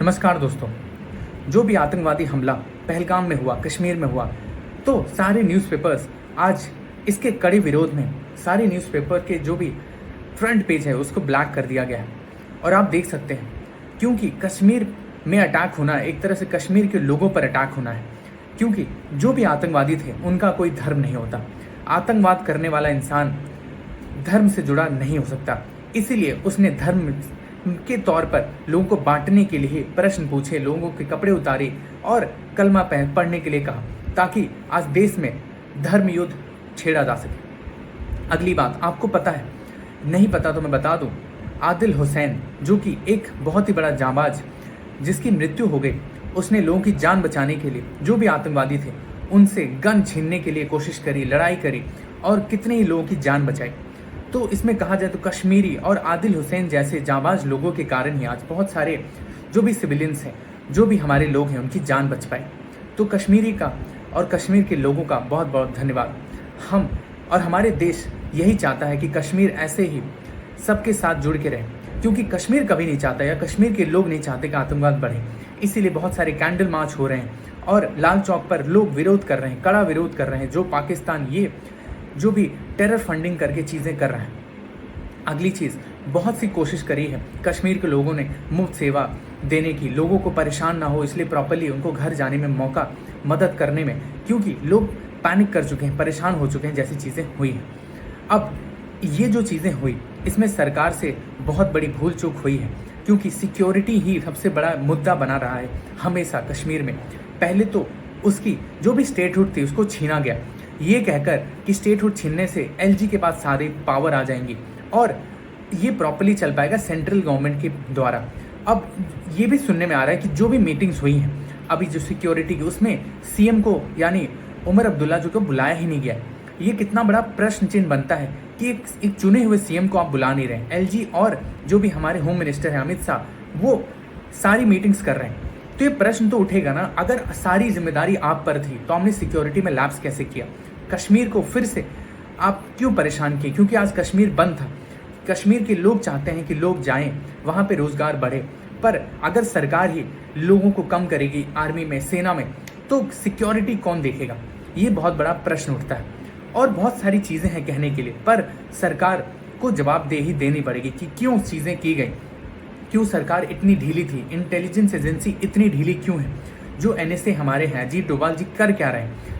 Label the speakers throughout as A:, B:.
A: नमस्कार दोस्तों। जो भी आतंकवादी हमला पहलगाम में हुआ, कश्मीर में हुआ, तो सारे न्यूज़पेपर्स आज इसके कड़े विरोध में सारे न्यूज़पेपर के जो भी फ्रंट पेज है उसको ब्लैक कर दिया गया है। और आप देख सकते हैं क्योंकि कश्मीर में अटैक होना एक तरह से कश्मीर के लोगों पर अटैक होना है, क्योंकि जो भी आतंकवादी थे उनका कोई धर्म नहीं होता। आतंकवाद करने वाला इंसान धर्म से जुड़ा नहीं हो सकता, इसीलिए उसने धर्म के तौर पर लोगों को बांटने के लिए प्रश्न पूछे, लोगों के कपड़े उतारे और कलमा पढ़ने के लिए कहा, ताकि आज देश में धर्म युद्ध छेड़ा जा सके। अगली बात, आपको पता है, नहीं पता तो मैं बता दूं, आदिल हुसैन जो कि एक बहुत ही बड़ा जांबाज जिसकी मृत्यु हो गई, उसने लोगों की जान बचाने के लिए जो भी आतंकवादी थे उनसे गन छीनने के लिए कोशिश करी, लड़ाई करी और कितने ही लोगों की जान बचाई। तो इसमें कहा जाए तो कश्मीरी और आदिल हुसैन जैसे जाबाज लोगों के कारण ही आज बहुत सारे जो भी सिविलियंस हैं, जो भी हमारे लोग हैं, उनकी जान बच पाई। तो कश्मीरी का और कश्मीर के लोगों का बहुत बहुत धन्यवाद। हम और हमारे देश यही चाहता है कि कश्मीर ऐसे ही सबके साथ जुड़ के रहे, क्योंकि कश्मीर कभी नहीं चाहता या कश्मीर के लोग नहीं चाहते कि आतंकवाद बढ़े। इसीलिए बहुत सारे कैंडल मार्च हो रहे हैं और लाल चौक पर लोग विरोध कर रहे हैं, कड़ा विरोध कर रहे हैं जो पाकिस्तान ये जो भी टेरर फंडिंग करके चीज़ें कर रहा है। अगली चीज़, बहुत सी कोशिश करी है कश्मीर के लोगों ने मुफ्त सेवा देने की, लोगों को परेशान ना हो इसलिए प्रॉपर्ली उनको घर जाने में मौका, मदद करने में, क्योंकि लोग पैनिक कर चुके हैं, परेशान हो चुके हैं जैसी चीज़ें हुई हैं। अब ये जो चीज़ें हुई इसमें सरकार से बहुत बड़ी भूल चूक हुई है, क्योंकि सिक्योरिटी ही सबसे बड़ा मुद्दा बना रहा है हमेशा कश्मीर में। पहले तो उसकी जो भी स्टेटहुड थी उसको छीना गया, ये कहकर कि स्टेटहुड छीनने से एलजी के पास सारे पावर आ जाएंगी और ये प्रॉपर्ली चल पाएगा सेंट्रल गवर्नमेंट के द्वारा। अब ये भी सुनने में आ रहा है कि जो भी मीटिंग्स हुई हैं अभी जो सिक्योरिटी की, उसमें सीएम को यानी उमर अब्दुल्ला जो को बुलाया ही नहीं गया। ये कितना बड़ा प्रश्न चिन्ह बनता है कि एक चुने हुए सीएम को आप बुला नहीं रहे। एलजी और जो भी हमारे होम मिनिस्टर हैं अमित शाह, वो सारी मीटिंग्स कर रहे हैं। तो ये प्रश्न तो उठेगा ना, अगर सारी जिम्मेदारी आप पर थी तो हमने सिक्योरिटी में लैप्स कैसे किया? कश्मीर को फिर से आप क्यों परेशान किए? क्योंकि आज कश्मीर बंद था। कश्मीर के लोग चाहते हैं कि लोग जाएं, वहाँ पे रोजगार बढ़े, पर अगर सरकार ही लोगों को कम करेगी आर्मी में, सेना में, तो सिक्योरिटी कौन देखेगा? ये बहुत बड़ा प्रश्न उठता है। और बहुत सारी चीज़ें हैं कहने के लिए, पर सरकार को जवाबदेही देनी पड़ेगी कि क्यों चीज़ें की गई, क्यों सरकार इतनी ढीली थी, इंटेलिजेंस एजेंसी इतनी ढीली क्यों है, जो एनएसए हमारे हैं, अजीत डोभाल जी कर क्या रहे हैं?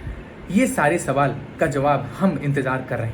A: ये सारे सवाल का जवाब हम इंतजार कर रहे हैं।